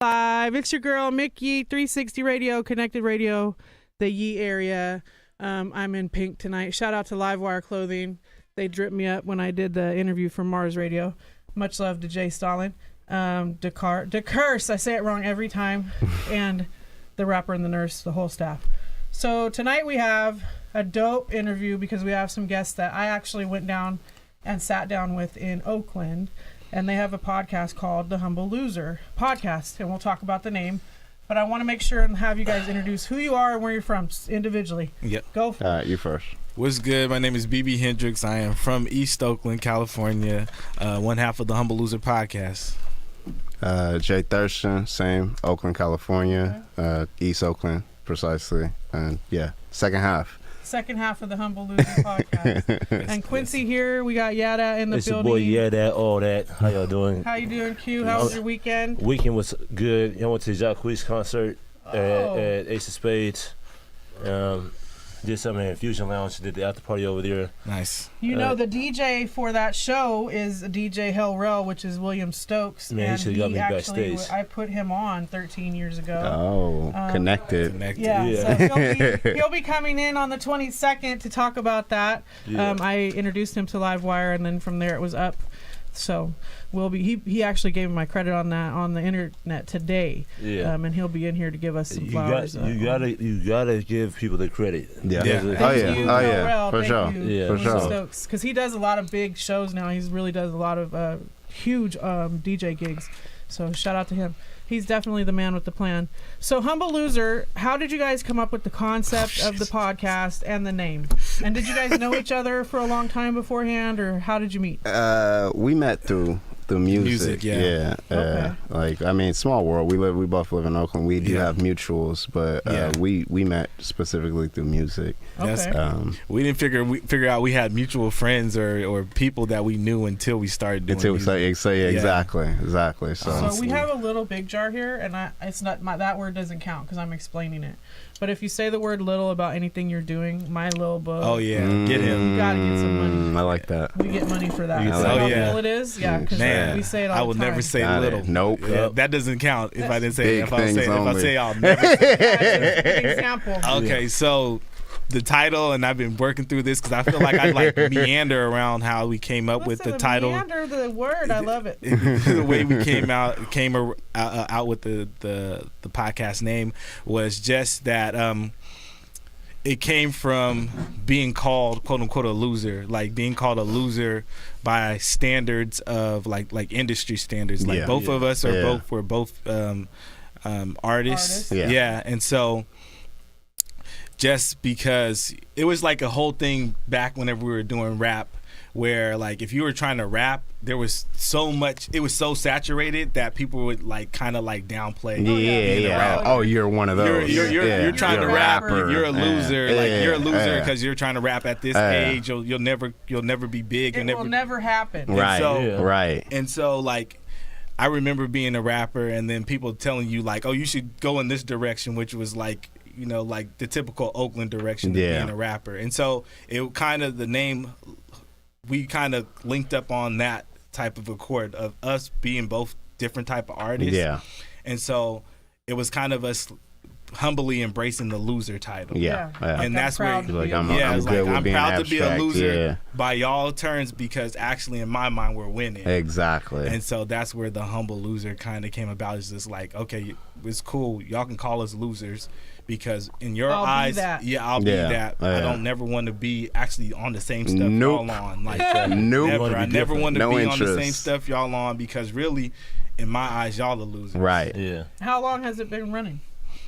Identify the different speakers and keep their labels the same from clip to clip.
Speaker 1: Live. It's your girl, McYeee, 360 Radio, Connected Radio, the Yee area. I'm in pink tonight. Shout out to Livewire Clothing. They dripped me up when I did the interview for Mars Radio. Much love to Jay Stalin. DeCurse, I say it wrong every time. And the rapper and the nurse, the whole staff. So tonight we have a dope interview because we have some guests that I actually went down and sat down with in Oakland. And they have a podcast called The Humble Loser Podcast, and we'll talk about the name. But I want to make sure and have you guys introduce who you are and where you're from individually.
Speaker 2: Yep.
Speaker 1: Go.
Speaker 3: All right, you first.
Speaker 2: What's good? My name is BB Hendricks. I am from East Oakland, California. One half of the Humble Loser Podcast.
Speaker 3: Jay Thurston, same, Oakland, California, East Oakland, precisely. And yeah, second half
Speaker 1: of the Humble Loser Podcast. And Quincy here. We got Yada in the
Speaker 4: it's
Speaker 1: building.
Speaker 4: It's your boy Yada, all that. How y'all doing?
Speaker 1: How you doing, Q? How was your weekend?
Speaker 4: Weekend was good. I went to Jacquees concert at Ace of Spades. Did something in Fusion Lounge. Did the after party over there.
Speaker 2: Nice.
Speaker 1: You know, the DJ for that show is DJ Hell Rel, which is William Stokes.
Speaker 4: Man,
Speaker 1: and
Speaker 4: he got me backstage.
Speaker 1: I put him on 13 years ago.
Speaker 3: Oh, connected.
Speaker 1: Yeah. So he'll be coming in on the 22nd to talk about that.
Speaker 4: Yeah.
Speaker 1: I introduced him to Livewire, and then from there it was up. So he actually gave me my credit on that on the internet today.
Speaker 4: Yeah.
Speaker 1: And he'll be in here to give us some flowers.
Speaker 4: You gotta give people the credit.
Speaker 3: Yeah.
Speaker 1: Yeah.
Speaker 3: For sure.
Speaker 4: Yeah.
Speaker 3: For sure.
Speaker 1: Because he does a lot of big shows now. He really does a lot of huge DJ gigs. So shout out to him. He's definitely the man with the plan. So Humble Loser, how did you guys come up with the concept of the podcast and the name? And did you guys know each other for a long time beforehand, or how did you meet?
Speaker 3: We met through music.
Speaker 2: Yeah.
Speaker 1: Okay.
Speaker 3: Like, I mean, small world. We both live in Oakland. We do have mutuals, but we met specifically through music.
Speaker 1: Okay.
Speaker 2: We didn't figure out we had mutual friends or people that we knew until we started doing
Speaker 3: Exactly.
Speaker 1: So we have a little big jar here, and it's not that word doesn't count because I'm explaining it. But if you say the word little about anything you're doing, my little book.
Speaker 2: Oh yeah, get him.
Speaker 1: You gotta get some money.
Speaker 3: I like that.
Speaker 1: We get money for that.
Speaker 2: Oh
Speaker 1: How
Speaker 2: yeah.
Speaker 1: little it is? Yeah, because we say it all the time.
Speaker 2: I will never say little.
Speaker 3: Nope.
Speaker 2: Yeah, that doesn't count if I didn't say it. If I say I'll never
Speaker 1: That's a good example.
Speaker 2: Okay, so the title, and I've been working through this because I feel like I meander around how we came up with the title.
Speaker 1: Meander the word, I love it.
Speaker 2: The way we came out with the podcast name was just that it came from being called quote unquote a loser, like being called a loser by standards of like industry standards. Like both of us are both artists. Yeah, and so. Just because it was like a whole thing back whenever we were doing rap, where like if you were trying to rap, there was so much, it was so saturated that people would like kind of like downplay.
Speaker 3: Oh, you're one of those.
Speaker 2: You're trying to rap. You're a loser. Like you're a loser because you're trying to rap at this age. You'll never be big.
Speaker 1: It will never happen.
Speaker 3: Right.
Speaker 2: And so like. I remember being a rapper and then people telling you like, oh, you should go in this direction, which was like, you know, like the typical Oakland direction of being a rapper. And so it kind of, the name, we kind of linked up on that type of accord of us being both different type of artists. Yeah. And so it was kind of us humbly embracing the loser title. And that's where I'm proud to be a loser by y'all terms because actually in my mind we're winning.
Speaker 3: Exactly.
Speaker 2: And so that's where the humble loser kind of came about. It's just like, okay, it's cool. Y'all can call us losers because in your eyes, I'll be that. I don't never want to be actually on the same stuff y'all on. Like never. I never want to be on the same stuff y'all on because really, in my eyes, y'all are losers.
Speaker 3: Right.
Speaker 4: Yeah.
Speaker 1: How long has it been running?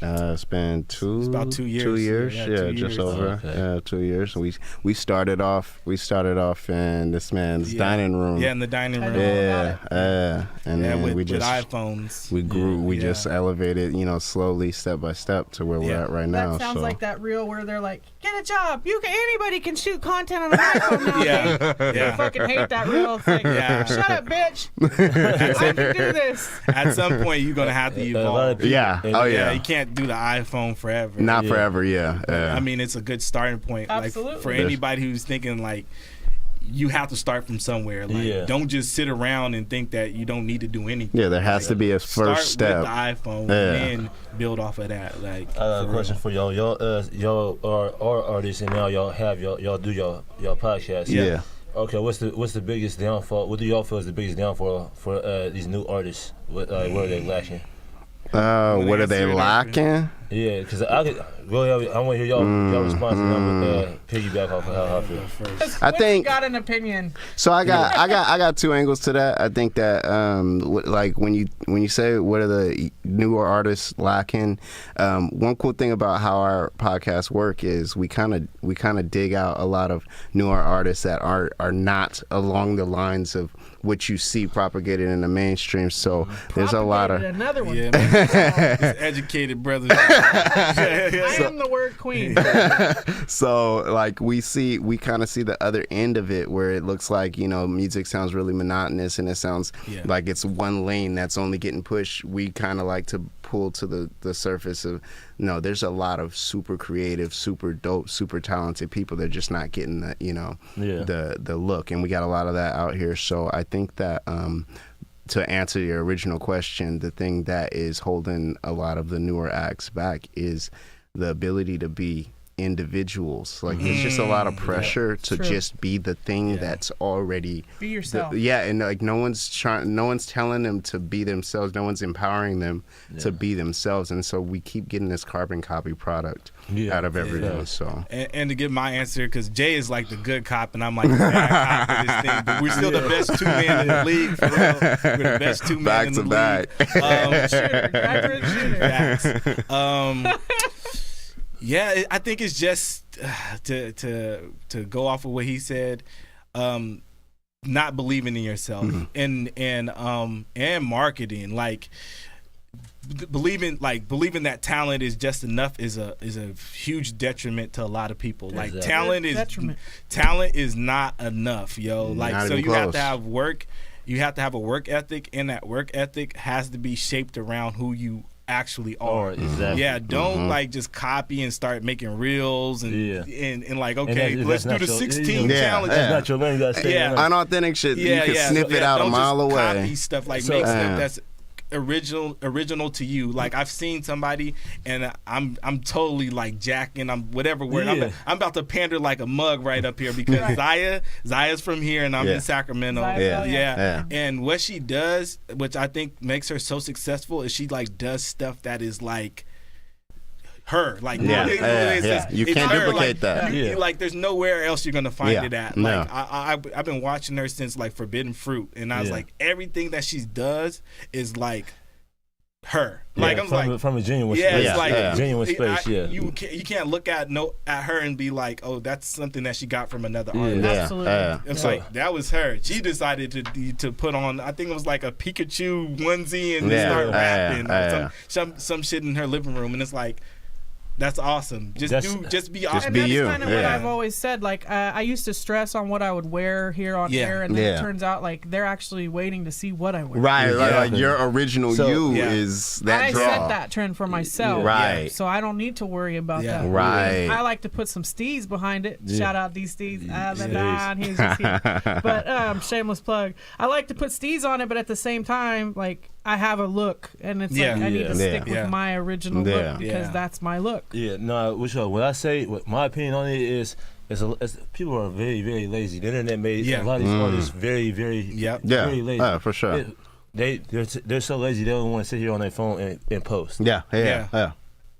Speaker 3: It's been
Speaker 2: It's about 2 years.
Speaker 3: 2 years,
Speaker 2: Yeah,
Speaker 3: just over. Okay. 2 years. We started off in this man's dining room.
Speaker 2: Yeah, in the dining room.
Speaker 3: And then
Speaker 2: with iPhones.
Speaker 3: We grew. We just elevated, slowly, step by step, to where we're at right now.
Speaker 1: That sounds like that reel where they're like, "Get a job. Anybody can shoot content on an iPhone now." I fucking hate that reel. It's like, shut up, bitch. I can do this.
Speaker 2: At some point, you're gonna have to evolve. You can't do the iPhone forever.
Speaker 3: Not forever.
Speaker 2: I mean, it's a good starting point.
Speaker 1: Absolutely.
Speaker 2: Like for anybody who's thinking like, you have to start from somewhere. Like, don't just sit around and think that you don't need to do anything.
Speaker 3: Yeah, there has to be a first step.
Speaker 2: Start with the iPhone and then build off of that. Like,
Speaker 4: I got a question for y'all. Y'all are artists, and now y'all do y'all podcast.
Speaker 3: Yeah.
Speaker 4: Okay, what's the biggest downfall? What do y'all feel is the biggest downfall for these new artists? What are they lacking?
Speaker 3: What are they lacking?
Speaker 4: Yeah, because I could go ahead. I want to hear y'all response, and I'm gonna piggyback off of how I feel.
Speaker 3: I think
Speaker 1: got an opinion.
Speaker 3: So I got two angles to that. I think that like when you say what are the newer artists lacking, one cool thing about how our podcasts work is we kind of dig out a lot of newer artists that are not along the lines of what you see propagated in the mainstream. So there's a lot of
Speaker 1: another one.
Speaker 2: Yeah, man. Educated brothers.
Speaker 1: I am the word queen.
Speaker 3: So like we kind of see the other end of it where it looks like, music sounds really monotonous and it sounds like it's one lane that's only getting pushed. We kind of like to pull to the surface of, no, there's a lot of super creative, super dope, super talented people that are just not getting the look, and we got a lot of that out here. So I think that to answer your original question, the thing that is holding a lot of the newer acts back is the ability to be individuals. Like there's just a lot of pressure to just be the thing that's already
Speaker 1: be yourself.
Speaker 3: And like no one's telling them to be themselves. No one's empowering them to be themselves. And so we keep getting this carbon copy product out of everything. So
Speaker 2: and to give my answer, because Jay is like the good cop and I'm like the bad cop of this thing, but we're still the best two men in the league. For real. We're the best two men in the league. Yeah, I think it's just to go off of what he said, not believing in yourself and marketing, like believing that talent is just enough is a huge detriment to a lot of people. Like talent is not enough, yo. Like so you have to have work. You have to have a work ethic, and that work ethic has to be shaped around who you actually are.
Speaker 4: Exactly.
Speaker 2: Yeah, don't like just copy and start making reels and like, okay, let's do the 16 challenge.
Speaker 4: That's not your lane. You gotta stay
Speaker 3: unauthentic shit. You can sniff it out a mile away.
Speaker 2: Copy stuff, like make stuff that's original to you. Like I've seen somebody and I'm totally like jacking, I'm whatever word. I'm about to pander like a mug right up here because Zaya's from here and I'm in Sacramento. And what she does, which I think makes her so successful, is she like does stuff that is like her. Like
Speaker 3: you can't duplicate that.
Speaker 2: Like there's nowhere else you're gonna find it at. Like I've been watching her since like Forbidden Fruit, and I was like, everything that she does is like her. Like I'm
Speaker 4: from a genuine
Speaker 2: space.
Speaker 4: It's like genuine space.
Speaker 2: You can't look at her and be like, oh, that's something that she got from another artist.
Speaker 1: Absolutely.
Speaker 2: It's like that was her. She decided to put on, I think it was like a Pikachu onesie and start rapping some shit in her living room, and it's like, that's awesome. Just be honest.
Speaker 3: Just be you.
Speaker 1: That's kind of what I've always said. Like I used to stress on what I would wear here on air, and then it turns out like they're actually waiting to see what I wear.
Speaker 3: Right. Like your original is that draw.
Speaker 1: I set that trend for myself.
Speaker 3: Right.
Speaker 1: So I don't need to worry about that.
Speaker 3: Right.
Speaker 1: I like to put some steez behind it. Shout out these steez. But shameless plug. I like to put steez on it, but at the same time, like I have a look, and it's like I need to stick with my original look because that's my look.
Speaker 4: Yeah, no, what I say, my opinion on it is people are very, very lazy. The internet made a lot of these artists very, very, very lazy.
Speaker 3: For sure.
Speaker 4: They're so lazy they don't want to sit here on their phone and post.
Speaker 3: Yeah.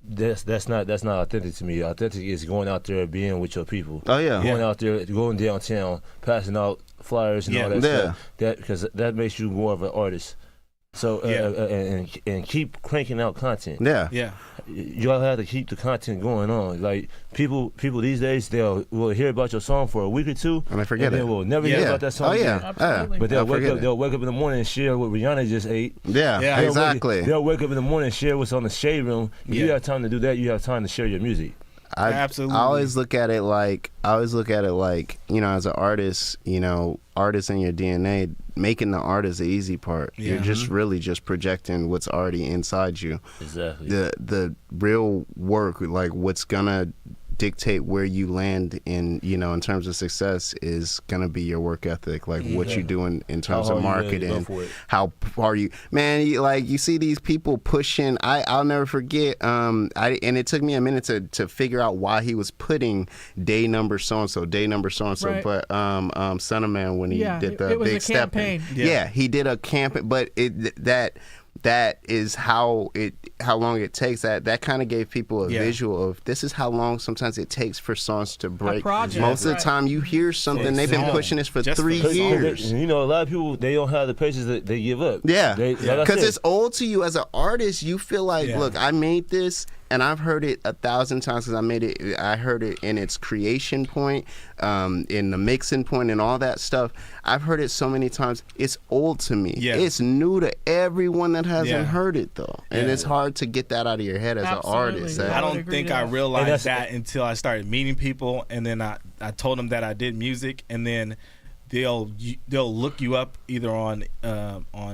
Speaker 4: That's not authentic to me. Authentic is going out there, being with your people.
Speaker 3: Going
Speaker 4: out there, going downtown, passing out flyers and all that stuff. Because that makes you more of an artist. So and keep cranking out content. Y'all have to keep the content going on. Like people these days, will hear about your song for a week or two,
Speaker 3: and they forget
Speaker 4: it. They will never hear about that song.
Speaker 1: Absolutely.
Speaker 4: But they'll wake up in the morning and share what Rihanna just ate.
Speaker 3: Exactly.
Speaker 4: They'll wake up in the morning and share what's on the shade room. If you have time to do that, you have time to share your music.
Speaker 2: Absolutely.
Speaker 3: I always look at it like, as an artist, artist in your DNA, making the artist the easy part. You're just really just projecting what's already inside you.
Speaker 4: Exactly.
Speaker 3: The real work, like what's gonna dictate where you land in, in terms of success is going to be your work ethic, like what you do in terms of marketing, how far you, man, you see these people pushing. I'll never forget, and it took me a minute to figure out why he was putting day number so-and-so,
Speaker 1: right.
Speaker 3: But Son of Man, when he did the
Speaker 1: it was
Speaker 3: big
Speaker 1: a
Speaker 3: step
Speaker 1: campaign.
Speaker 3: he did a campaign, but that is how long it takes. That kind of gave people a visual of this is how long sometimes it takes for songs to break. Most of the time you hear something, they've been pushing this for 3 years.
Speaker 4: A lot of people, they don't have the patience that they give up.
Speaker 3: Yeah, because it's old to you as an artist. You feel like, look, I made this, and I've heard it 1,000 times because I heard it in its creation point, in the mixing point and all that stuff. I've heard it so many times. It's old to me. Yeah. It's new to everyone that hasn't heard it, though. And it's hard to get that out of your head as an artist.
Speaker 2: I don't think I realized that until I started meeting people, and then I told them that I did music, and then they'll look you up either on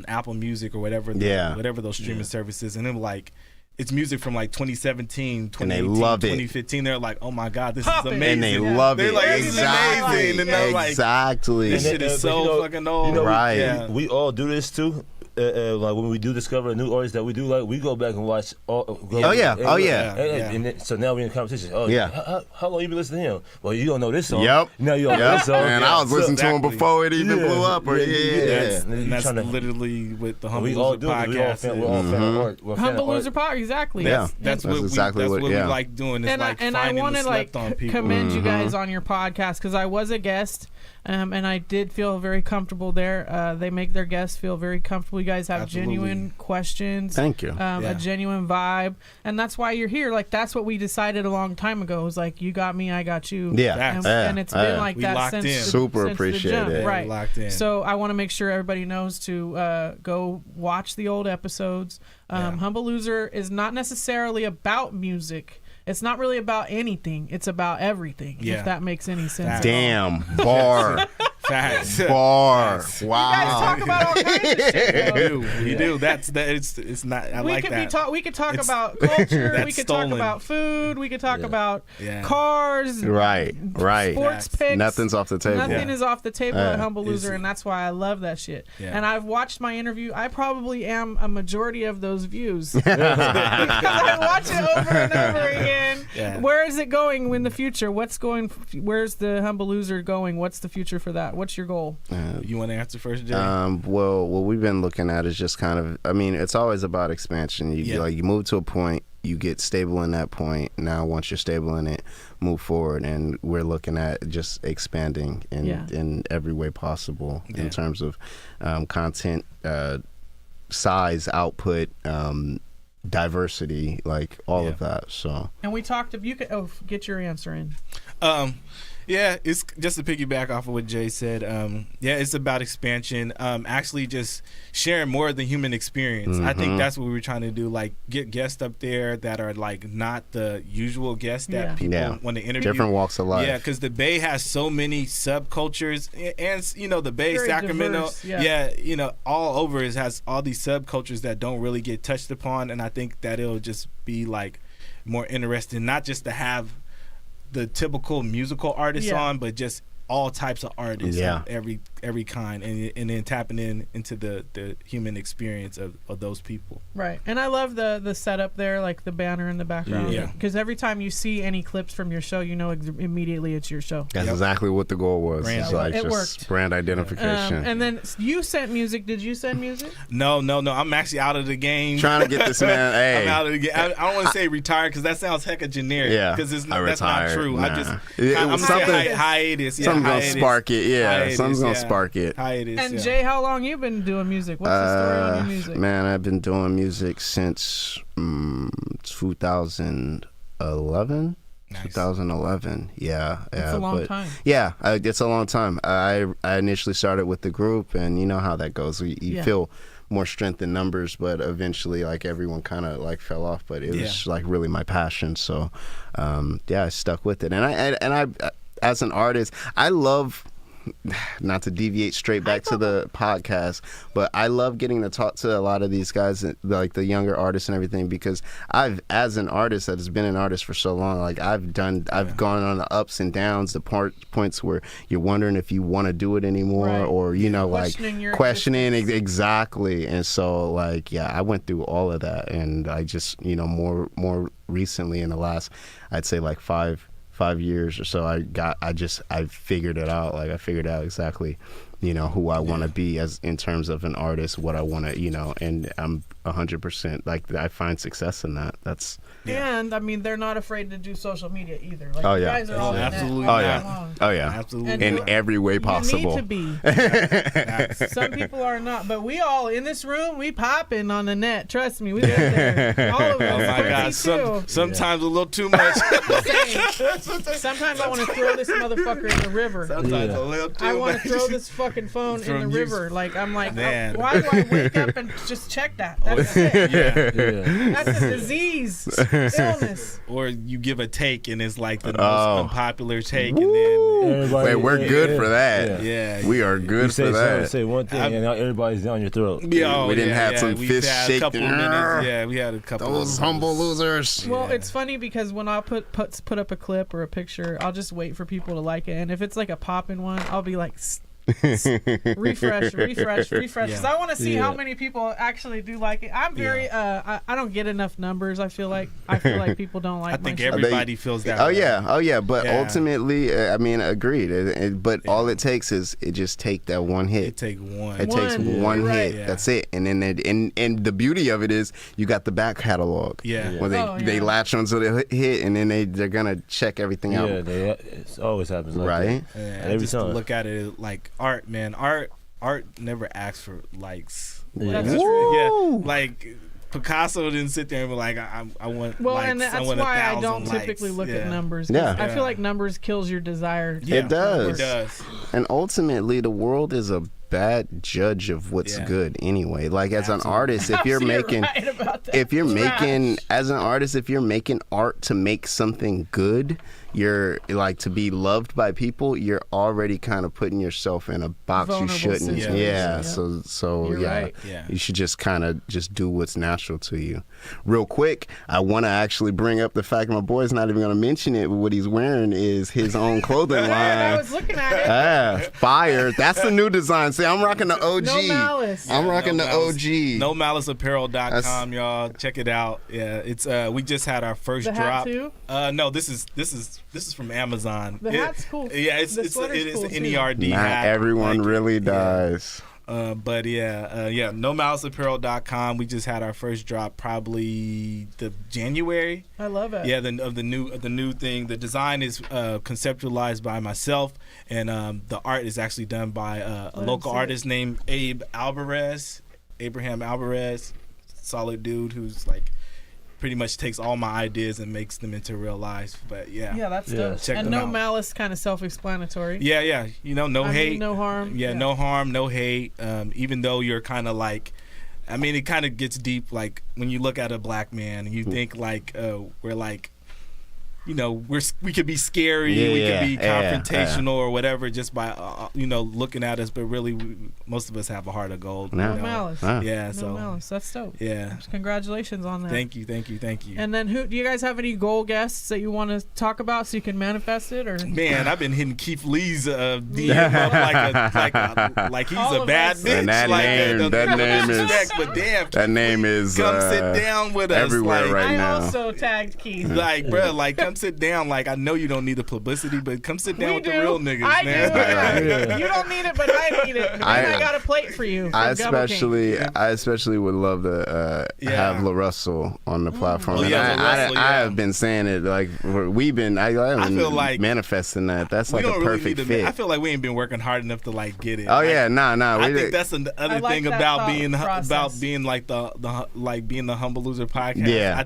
Speaker 2: Apple Music or whatever those streaming services, and then like, it's music from like 2017, 2018, 2015. They're like, oh my God, this is amazing.
Speaker 3: And they love
Speaker 2: They're
Speaker 3: it.
Speaker 2: Like, this is amazing. And they're like, this shit is so fucking old.
Speaker 3: Right.
Speaker 4: We all do this too. Like when we do discover a new artist that we do like, we go back and watch. And so now we're in conversation. How long you been listening to him? Well, you don't know this song.
Speaker 3: Yep.
Speaker 4: Now you don't know this song.
Speaker 3: And I was listening to him before it even blew up.
Speaker 2: And that's literally with the Humble Loser podcast.
Speaker 4: We're all fan of art.
Speaker 1: Humble Loser podcast, exactly.
Speaker 2: That's exactly what we like doing. Is like finding the slept on people.
Speaker 1: Commend you guys on your podcast because I was a guest. And I did feel very comfortable there. They make their guests feel very comfortable. You guys have genuine questions.
Speaker 3: Thank you.
Speaker 1: A genuine vibe. And that's why you're here. Like, that's what we decided a long time ago. It was like, you got me, I got you.
Speaker 3: Yeah.
Speaker 1: And it's been like that since
Speaker 3: Super appreciate it.
Speaker 1: Right.
Speaker 2: Locked in.
Speaker 1: So I want to make sure everybody knows to go watch the old episodes. Humble Loser is not necessarily about music. It's not really about anything. It's about everything. If that makes any sense.
Speaker 3: Damn. Bar.
Speaker 2: Facts.
Speaker 3: Bar. Wow.
Speaker 1: You guys talk about all kinds of shit.
Speaker 2: We do. It's not. I like that.
Speaker 1: We could talk about culture. We could talk about food. We could talk about cars.
Speaker 3: Right.
Speaker 1: Sports picks.
Speaker 3: Nothing's off the table.
Speaker 1: Nothing is off the table at Humble Loser, and that's why I love that shit. And I've watched my interview. I probably am a majority of those views because I watch it over and over again. Where is it going in the future? Where's the Humble Loser going? What's the future for that? What's your goal?
Speaker 2: You want to answer first, Jay?
Speaker 3: Well, what we've been looking at is just kind of, it's always about expansion. You move to a point, you get stable in that point. Now, once you're stable in it, move forward. And we're looking at just expanding in every way possible in terms of content, size, output, diversity, like all of that. So,
Speaker 1: and we talked. You could get your answer in.
Speaker 2: It's just to piggyback off of what Jay said. It's about expansion. Actually, just sharing more of the human experience. I think that's what we were trying to do. Like, get guests up there that are like not the usual guests that people want to interview.
Speaker 3: Different walks of life.
Speaker 2: Yeah, because the Bay has so many subcultures, and the Bay,
Speaker 1: very
Speaker 2: Sacramento,
Speaker 1: diverse,
Speaker 2: all over it has all these subcultures that don't really get touched upon. And I think that it'll just be like more interesting, not just to have the typical musical artists on, but just all types of artists, of every kind, and then tapping into the human experience of those people.
Speaker 1: Right, and I love the setup there, like the banner in the background. Because every time you see any clips from your show, you know immediately it's your show.
Speaker 3: That's exactly what the goal was.
Speaker 1: It worked.
Speaker 3: Brand identification.
Speaker 1: And then you sent music. Did you send music?
Speaker 2: No. I'm actually out of the game.
Speaker 3: Trying to get this man. Hey,
Speaker 2: I'm out of the game. I don't want to say retired because that sounds hecka generic. Because that's not true.
Speaker 3: Nah.
Speaker 2: I'm saying hiatus.
Speaker 3: Something's gonna spark it. Something's gonna spark it.
Speaker 2: Hiatus.
Speaker 1: And Jay, how long you been doing music? What's the story on your music?
Speaker 3: Man, I've been doing music since 2011. Nice. 2011.
Speaker 1: It's a long time.
Speaker 3: It's a long time. I initially started with the group, and you know how that goes. You feel more strength in numbers, but eventually, like, everyone kind of like fell off. But it was like really my passion. So, I stuck with it, and I as an artist, I love not to deviate straight back to the podcast, but I love getting to talk to a lot of these guys, like the younger artists and everything, because as an artist that has been an artist for so long, like I've gone on the ups and downs, the points where you're wondering if you want to do it anymore, or questioning exactly. And so like, I went through all of that, and I just, more recently in the last, I'd say like 5 years or so, I figured it out. Like I figured out exactly, who I want to be as in terms of an artist, what I want to, and I'm 100% like I find success in that. That's
Speaker 1: and I mean they're not afraid to do social media either. Like you guys are all
Speaker 2: absolutely.
Speaker 3: Absolutely, in every way possible.
Speaker 1: You need to be. Some people are not, but we all in this room, we popping on the net. Trust me, we live there. All of us.
Speaker 2: Oh my God, sometimes a little too much.
Speaker 1: Sometimes I want to throw this motherfucker in the river.
Speaker 2: Sometimes a little too much.
Speaker 1: I want to throw this fucking phone in the river. Like I'm like, why do I wake up and just check that? That's it. That's a disease, illness.
Speaker 2: Or you give a take and it's like the most unpopular take, and then
Speaker 3: we're good for that.
Speaker 2: Yeah,
Speaker 3: we are good for that.
Speaker 4: Say one thing, and now everybody's down your throat.
Speaker 3: We didn't have some fist shaking.
Speaker 2: We had a couple.
Speaker 3: Those humble losers.
Speaker 1: Well, it's funny because when I put up a clip or a picture, I'll just wait for people to like it, and if it's like a poppin' one, I'll be like. refresh because I want to see how many people actually do like it. I'm very I don't get enough numbers. I feel like people don't like
Speaker 2: I think
Speaker 1: my
Speaker 2: everybody feels that
Speaker 3: way. But ultimately I mean, agreed, but all it takes is it just take that one hit.
Speaker 2: It takes one
Speaker 3: hit. That's it. And then and the beauty of it is you got the back catalog where they latch onto the hit, and then they're gonna check everything out.
Speaker 4: It always happens like
Speaker 3: right
Speaker 4: that.
Speaker 2: Every time. Look at it like art, man. Art never asks for likes.
Speaker 1: That's true.
Speaker 2: Yeah, like Picasso didn't sit there and be like, I want likes.
Speaker 1: And that's why I don't typically look at numbers. I feel like numbers kills your desire.
Speaker 3: It does. And ultimately, the world is a bad judge of what's good anyway. Like as an artist, if you're making art to make something good, you're like to be loved by people, you're already kind of putting yourself in a box you shouldn't. So
Speaker 1: right.
Speaker 3: You should just kind of just do what's natural to you. Real quick, I want to actually bring up the fact my boy's not even going to mention it, but what he's wearing is his own clothing line.
Speaker 1: I was looking at it.
Speaker 3: Yeah, fire. That's the new design. See, I'm rocking the OG.
Speaker 1: No Malice.
Speaker 3: I'm rocking the OG.
Speaker 2: NoMaliceApparel.com, y'all. Check it out. Yeah, it's we just had our first drop.
Speaker 1: Hat too?
Speaker 2: No, this is from Amazon.
Speaker 1: The hat's cool.
Speaker 2: Yeah, it is
Speaker 1: cool
Speaker 2: an NERD
Speaker 3: Not
Speaker 2: hat.
Speaker 3: everyone really does.
Speaker 2: But NoMaliceApparel.com. We just had our first drop, probably the January.
Speaker 1: I love it.
Speaker 2: Yeah, the new thing. The design is conceptualized by myself, and the art is actually done by a local artist named Abraham Alvarez. Solid dude who's like pretty much takes all my ideas and makes them into real life. But yeah,
Speaker 1: that's dope. And No Malice, kind of self-explanatory.
Speaker 2: Yeah. No hate,
Speaker 1: no harm.
Speaker 2: Yeah, no harm, no hate. Even though you're kind of like, I mean, it kind of gets deep. Like when you look at a black man, and you think like we're like, we could be scary, we could be confrontational or whatever just by looking at us, but really most of us have a heart of gold.
Speaker 1: No Malice.
Speaker 2: Yeah,
Speaker 1: No Malice. That's dope.
Speaker 2: Yeah.
Speaker 1: Congratulations on that.
Speaker 2: Thank you.
Speaker 1: And then do you guys have any goal guests that you want to talk about so you can manifest it? Or
Speaker 2: man, I've been hitting Keith Lee's DM up like he's a bad bitch.
Speaker 3: And that name is
Speaker 2: come sit down with us
Speaker 3: everywhere right now.
Speaker 1: I also tagged Keith.
Speaker 2: Like, bro, like come sit down. Like I know you don't need the publicity, but come sit down with the real niggas,
Speaker 1: I
Speaker 2: man.
Speaker 1: do. You don't need it, but I need it. And I got a plate for you.
Speaker 3: I especially would love to have LaRussell on the platform. I have been saying it like we've been. I feel like manifesting that. That's like a perfect fit.
Speaker 2: I feel like we ain't been working hard enough to like get it.
Speaker 3: Oh yeah, nah.
Speaker 2: I think that's another thing about being like being the Humble Loser podcast.
Speaker 3: Yeah,
Speaker 2: I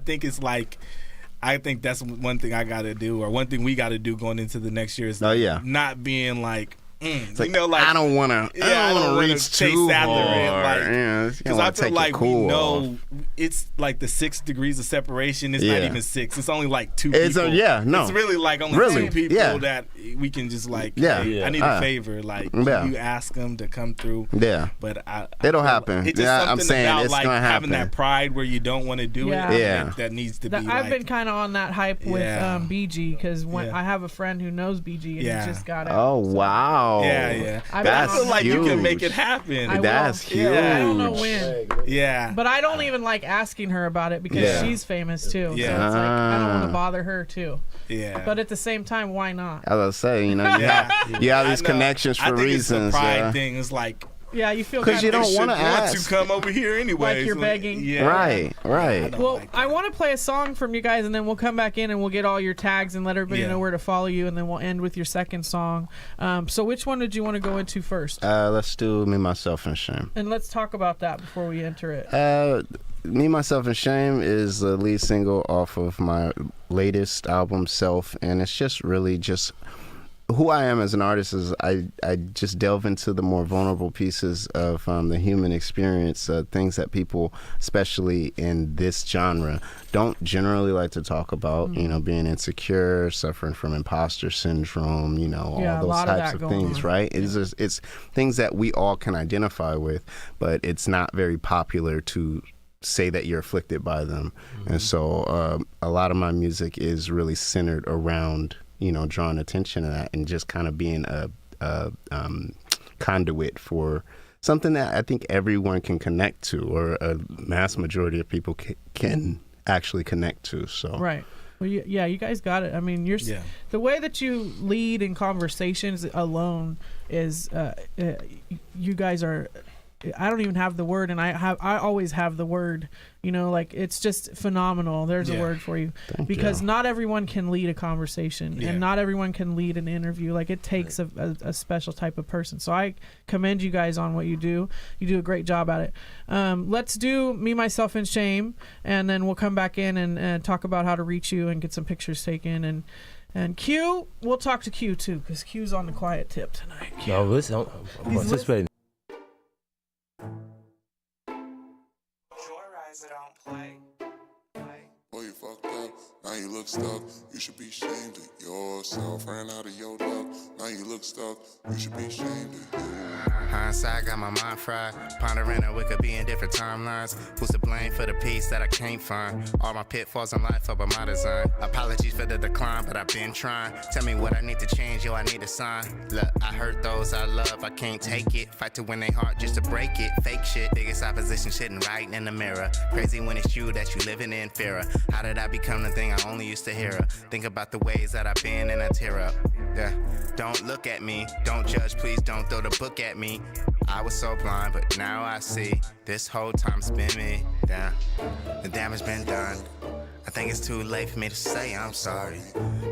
Speaker 2: think that's one thing I got to do, or one thing we got to do going into the next year is not being like
Speaker 3: It's like, I don't want to reach too hard.
Speaker 2: Because I feel like we know it's like the 6 degrees of separation. It's not even 6. It's only like 2 people. It's really like only 2 people that we can just like, hey, I need a favor. Like, you ask them to come through.
Speaker 3: Yeah.
Speaker 2: But
Speaker 3: it'll happen.
Speaker 2: It's just something about it's like having that pride where you don't want to do it. Yeah. That needs to be.
Speaker 1: I've been kind of on that hype with BG because I have a friend who knows BG and he just got it.
Speaker 3: Oh, wow.
Speaker 2: Yeah.
Speaker 3: I
Speaker 2: feel like you can make it happen.
Speaker 3: That's huge.
Speaker 1: I don't know when.
Speaker 2: Yeah.
Speaker 1: But I don't even like asking her about it because she's famous too. Yeah. So it's like I don't want to bother her too.
Speaker 2: Yeah.
Speaker 1: But at the same time, why not?
Speaker 3: I was saying, you have these connections for reasons.
Speaker 2: It's the pride thing. It's like.
Speaker 1: Yeah, you feel
Speaker 3: because you don't want to ask.
Speaker 2: To come over here anyway.
Speaker 1: Like you're begging.
Speaker 3: Yeah. Right.
Speaker 1: Well, I want to play a song from you guys, and then we'll come back in and we'll get all your tags and let everybody know where to follow you, and then we'll end with your second song. So which one did you want to go into first?
Speaker 3: Let's do Me, Myself, and Shame.
Speaker 1: And let's talk about that before we enter it.
Speaker 3: Me, Myself, and Shame is the lead single off of my latest album, Self, and it's just really just who I am as an artist. Is I just delve into the more vulnerable pieces of the human experience, things that people, especially in this genre, don't generally like to talk about. You know, being insecure, suffering from imposter syndrome, all those types of things, right? It's things that we all can identify with, but it's not very popular to say that you're afflicted by them. And so a lot of my music is really centered around drawing attention to that and just kind of being a conduit for something that I think everyone can connect to, or a mass majority of people can actually connect to. So
Speaker 1: right. Well, you guys got it. I mean, the way that you lead in conversations alone is you guys are. I don't even have the word, and I always have the word. Like it's just phenomenal. There's a word for you. Because not everyone can lead a conversation, and not everyone can lead an interview. Like it takes a special type of person. So I commend you guys on what you do. You do a great job at it. Let's do Me, Myself, and Shame, and then we'll come back in and talk about how to reach you and get some pictures taken. And Q, we'll talk to Q too, because Q's on the quiet tip tonight. Q.
Speaker 4: No, listen, I'm anticipating.
Speaker 5: Boy, you fucked up, now you look stuck. You should be ashamed of yourself. Ran out of your luck, now you look stuck. You should be ashamed of you.
Speaker 6: Hindsight got my mind fried. Pondering how we could be in different timelines. Who's to blame for the peace that I can't find? All my pitfalls in life are by my design. Apologies for the decline, but I've been trying. Tell me what I need to change, I need a sign. Look, I hurt those I love, I can't take it. Fight to win their heart just to break it. Fake shit, biggest opposition sitting right in the mirror. Crazy when it's you that you living in fear of. How did I become the thing I only used to hear of? Think about the ways that I've been and I tear up. Yeah, don't look at me, don't judge, please don't throw the book at me. I was so blind, but now I see. This whole time it's been me. Damn, the damage been done. I think it's too late for me to say I'm sorry.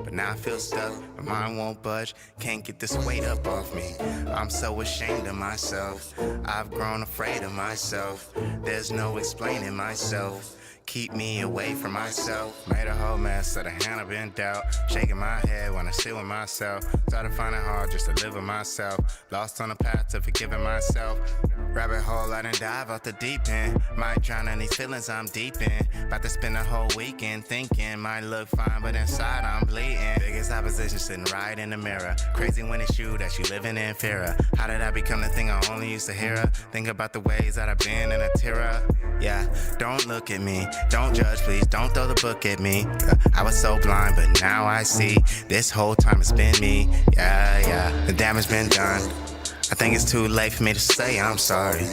Speaker 6: But now I feel stuck, my mind won't budge. Can't get this weight up off me. I'm so ashamed of myself. I've grown afraid of myself. There's no explaining myself. Keep me away from myself. Made a whole mess of the hand I've been dealt. Shaking my head when I sit with myself. Started finding hard just to live with myself. Lost on the path to forgiving myself. Rabbit hole, I done dive off the deep end. Might drown in these feelings I'm deep in. About to spend a whole weekend thinking. Might look fine, but inside I'm bleeding. Biggest opposition sitting right in the mirror. Crazy when it's you that you living in fear of. How did I become the thing I only used to hear of? Think about the ways that I've been in a tear up. Yeah, don't look at me. Don't judge, please, don't throw the book at me. I was so blind, but now I see. This whole time it's been me. Yeah, the damage been done. I think it's too late for me to say I'm sorry.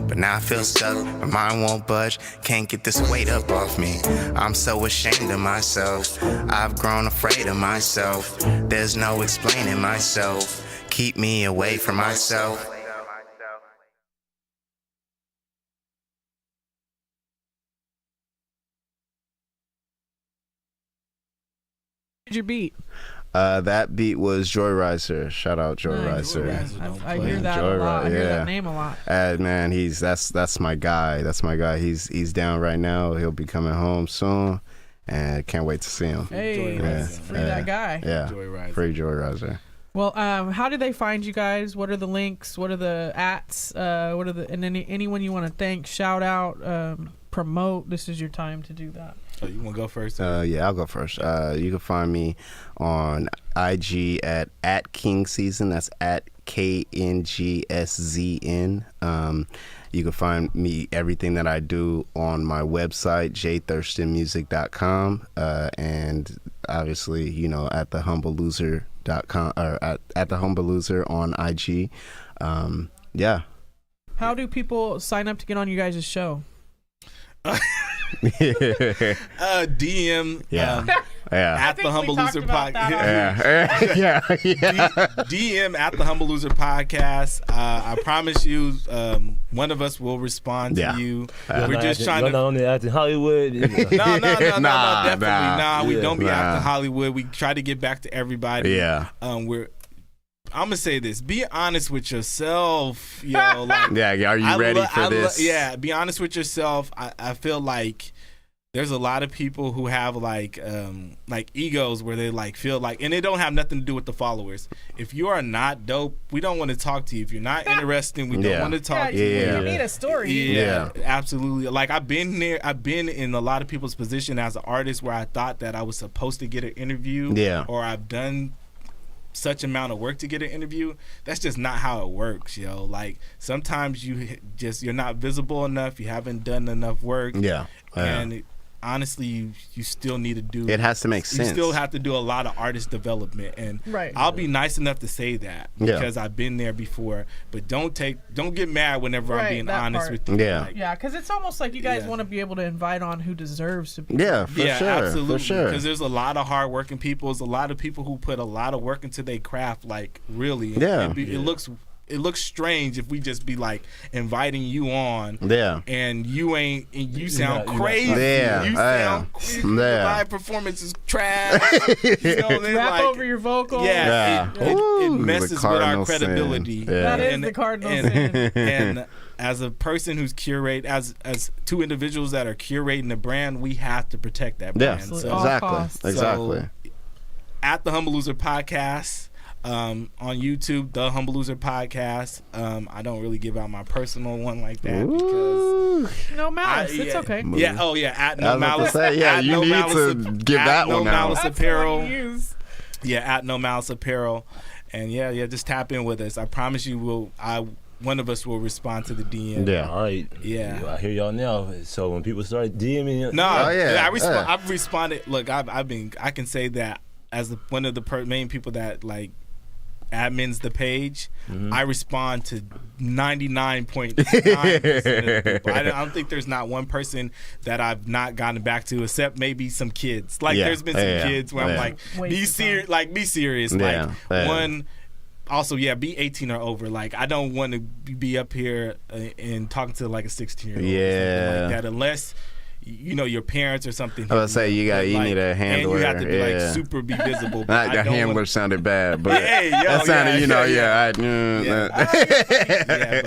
Speaker 6: But now I feel stuck, my mind won't budge. Can't get this weight up off me. I'm so ashamed of myself. I've grown afraid of myself. There's no explaining myself. Keep me away from myself.
Speaker 1: Your beat?
Speaker 3: That beat was Joy Riser. Shout out Joy Riser.
Speaker 1: I hear that a lot. I hear that name a lot.
Speaker 3: Man, that's my guy. That's my guy. He's down right now. He'll be coming home soon, and can't wait to see him.
Speaker 1: Hey, free that guy.
Speaker 3: Yeah, Joy Riser. Free Joy Riser.
Speaker 1: Well, how do they find you guys? What are the links? What are the ats? What are the and anyone you want to thank, shout out, promote? This is your time to do that.
Speaker 2: Oh, you want to go first?
Speaker 3: Yeah, I'll go first. You can find me on IG at King Season. That's at KNGSZN. You can find me, everything that I do, on my website, jthurstonmusic.com, and obviously, at thehumbleloser.com or at the Humble Loser on IG. Yeah.
Speaker 1: How do people sign up to get on you guys' show?
Speaker 2: DM. At the Humble Loser Podcast. DM at the Humble Loser Podcast. I promise you, one of us will respond to you. We're just trying to.
Speaker 4: Not only acting Hollywood.
Speaker 2: No, definitely nah. We don't be acting Hollywood. We try to get back to everybody.
Speaker 3: Yeah.
Speaker 2: I'm gonna say this: be honest with yourself. Like,
Speaker 3: are you ready for this?
Speaker 2: Be honest with yourself. I feel like there's a lot of people who have like egos where they like feel like, and it don't have nothing to do with the followers. If you are not dope, we don't want to talk to you. If you're not interesting, we don't want to talk to you.
Speaker 1: You need a story.
Speaker 2: Yeah, absolutely. Like I've been in a lot of people's position as an artist where I thought that I was supposed to get an interview.
Speaker 3: Yeah.
Speaker 2: Or I've done such amount of work to get an interview. That's just not how it works, like sometimes you're not visible enough, you haven't done enough work, and honestly you still need to do
Speaker 3: it. Has to make sense.
Speaker 2: You still have to do a lot of artist development, and I'll be nice enough to say that because I've been there before, but don't get mad whenever I'm being honest with you.
Speaker 1: Because it's almost like you guys want to be able to invite on who deserves to be
Speaker 3: for sure,
Speaker 2: absolutely,
Speaker 3: for sure,
Speaker 2: because there's a lot of hardworking people. There's a lot of people who put a lot of work into their craft, like really. It looks strange if we just be like inviting you on, and you sound crazy. You sound crazy. The live performance is trash.
Speaker 1: Rap over your vocal.
Speaker 2: It messes with our credibility.
Speaker 1: That is the cardinal sin.
Speaker 2: And as a person who's as two individuals that are curating the brand, we have to protect that brand.
Speaker 3: Exactly.
Speaker 2: At the Humble Loser Podcast. On YouTube, The Humble Loser Podcast. I don't really give out my personal one like that because
Speaker 1: no malice. It's okay.
Speaker 2: At No Malice.
Speaker 3: You need to give that one out.
Speaker 2: Malice Apparel. At No Malice Apparel, and just tap in with us. I promise you, one of us will respond to the DM.
Speaker 4: All right. I hear y'all now. So when people start DMing,
Speaker 2: I've responded. Look, I can say that as one of the main people that like admins the page, I respond to 99.9% of the people. I don't think there's not one person that I've not gotten back to, except maybe some kids. Like there's been some kids where I'm like, be serious. One. Also, be 18 or over. Like, I don't want to be up here and talking to like a 16-year-old or something like that, unless your parents or something.
Speaker 3: I was say you need a handler,
Speaker 2: and you have to be like super be visible.
Speaker 3: Not the handler sounded bad, but that sounded,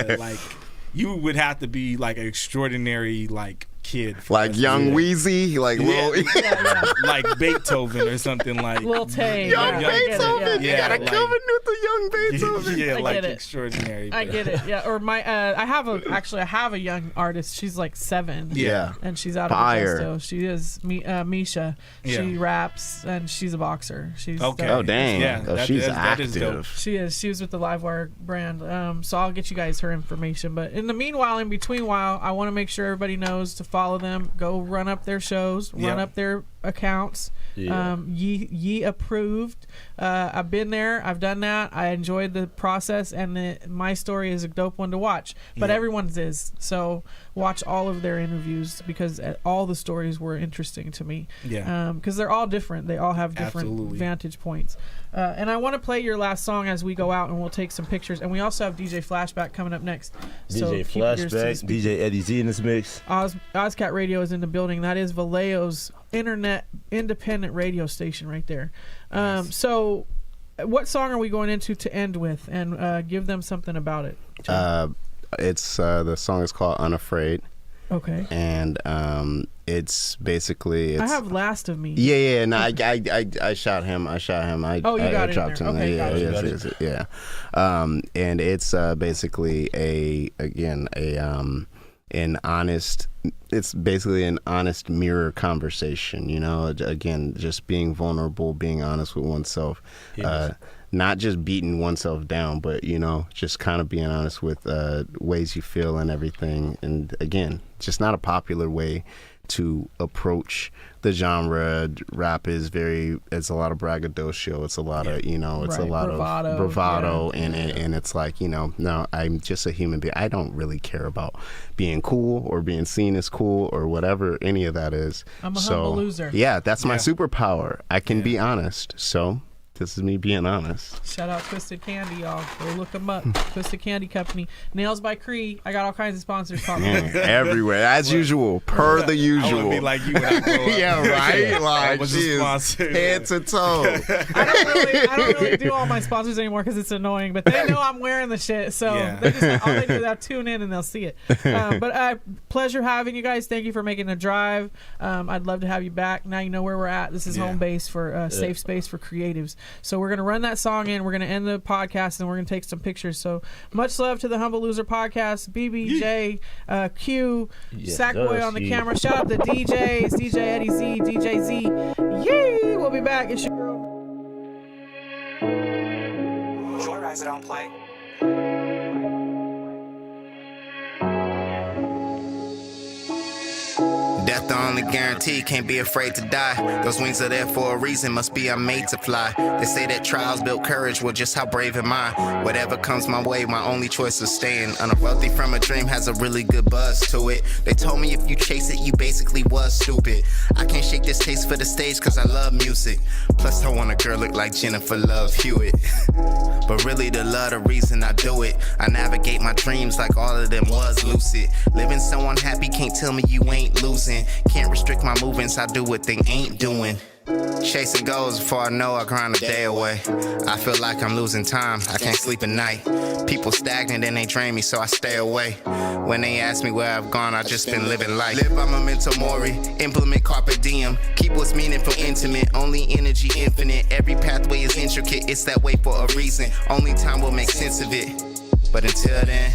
Speaker 2: but like you would have to be like an extraordinary like kid,
Speaker 3: like young Weezy, like
Speaker 2: like Beethoven or something, like
Speaker 1: Lil Tay,
Speaker 3: young Beethoven. You gotta come in with the young Beethoven.
Speaker 2: Like extraordinary.
Speaker 1: I get it. Or my I have a young artist. She's like 7. And she's out of Modesto. She is Misha. She raps and she's a boxer. She's
Speaker 3: okay. Oh dang. She's active.
Speaker 1: She is. She was with the Livewire brand. So I'll get you guys her information. But in the meanwhile, in between while, I want to make sure everybody knows to follow them. Go run up their shows. Run up their accounts. Ye approved. I've been there. I've done that. I enjoyed the process, and my story is a dope one to watch. But everyone's is. So watch all of their interviews because all the stories were interesting to me. Because they're all different. They all have different vantage points. And I want to play your last song as we go out, and we'll take some pictures. And we also have DJ Flashback coming up next.
Speaker 4: DJ Flashback, DJ Eddie Z in this mix.
Speaker 1: Ozcat Radio is in the building. That is Vallejo's internet independent radio station right there. So what song are we going into to end with, and give them something about it?
Speaker 3: It's the song is called Unafraid,
Speaker 1: Okay.
Speaker 3: And it's basically
Speaker 1: I have Last of Me.
Speaker 3: Yeah. And I shot him. I dropped him.
Speaker 1: Okay,
Speaker 3: Yeah. And it's basically an honest. It's basically an honest mirror conversation. You know, again, just being vulnerable, being honest with oneself. Yes. Not just beating oneself down, but, you know, just kind of being honest with ways you feel and everything. And again, just not a popular way to approach the genre. Rap is it's a lot of braggadocio. It's a lot of, you know, it's a lot of bravado in it. And it's like, you know, no, I'm just a human being. I don't really care about being cool or being seen as cool or whatever any of that is.
Speaker 1: I'm a humble loser.
Speaker 3: Yeah, that's my superpower. I can be honest. So this is me being honest.
Speaker 1: Shout out Twisted Candy, y'all. Go look them up. Twisted Candy Company. Nails by Cree. I got all kinds of sponsors popping up.
Speaker 3: Everywhere, as usual, per the usual.
Speaker 2: I want to be like you when I grow up.
Speaker 3: Yeah, right? Like,
Speaker 2: I was a sponsor.
Speaker 3: Head to toe.
Speaker 1: I don't really do all my sponsors anymore because it's annoying, but they know I'm wearing the shit, so they just, all they do is they'll tune in and they'll see it. But pleasure having you guys. Thank you for making the drive. I'd love to have you back. Now you know where we're at. This is home base for safe space for creatives. So we're going to run that song in. We're going to end the podcast, and we're going to take some pictures. So much love to the Humble Loser podcast. BBJ, Q, Sackboy on the camera. Shout out to DJs, DJ Eddie Z, DJ Z. Yay! We'll be back. It's your girl.
Speaker 7: Joyrise, don't play.
Speaker 6: Death the only guarantee, can't be afraid to die. Those wings are there for a reason, must be I'm made to fly. They say that trials build courage, well just how brave am I? Whatever comes my way, my only choice is staying. Unwealthy from a dream has a really good buzz to it. They told me if you chase it, you basically was stupid. I can't shake this taste for the stage cause I love music. Plus I want a girl look like Jennifer Love Hewitt. But really the love the reason I do it. I navigate my dreams like all of them was lucid. Living so unhappy, can't tell me you ain't losing. Can't restrict my movements, I do what they ain't doing. Chasing goals before I know I grind a day away. I feel like I'm losing time, I can't sleep at night. People stagnant and they drain me, so I stay away. When they ask me where I've gone, I just been living life. Live by memento mori, implement carpe diem. Keep what's meaningful intimate, only energy infinite. Every pathway is intricate, it's that way for a reason. Only time will make sense of it. But until then,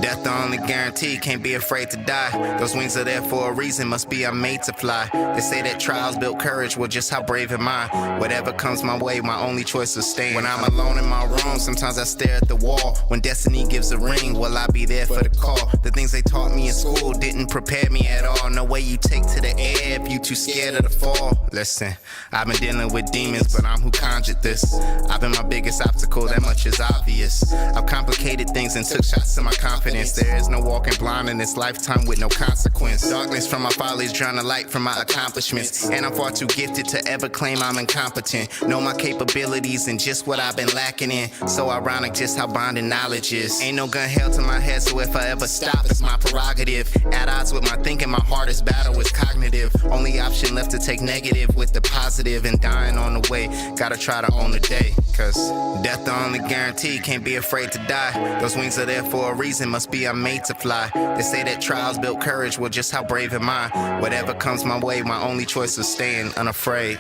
Speaker 6: death the only guarantee, can't be afraid to die. Those wings are there for a reason, must be I'm made to fly. They say that trials build courage, well just how brave am I? Whatever comes my way, my only choice is staying. When I'm alone in my room, sometimes I stare at the wall. When destiny gives a ring, will I be there for the call? The things they taught me in school didn't prepare me at all. No way you take to the air if you too scared of the fall. Listen, I've been dealing with demons, but I'm who conjured this. I've been my biggest obstacle, that much is obvious. I've complicated things and took shots to my confidence. There is no walking blind in this lifetime with no consequence. Darkness from my follies drown the light from my accomplishments. And I'm far too gifted to ever claim I'm incompetent. Know my capabilities and just what I've been lacking in. So ironic just how bonding knowledge is. Ain't no gun held to my head, so if I ever stop, it's my prerogative. At odds with my thinking, my hardest battle is cognitive. Only option left to take negative with the positive. And dying on the way, gotta try to own the day. Cause death the only guarantee, can't be afraid to die. Those wings are there for a reason, must be I'm made to fly. They say that trials build courage, well just how brave am I? Whatever comes my way, my only choice is staying unafraid.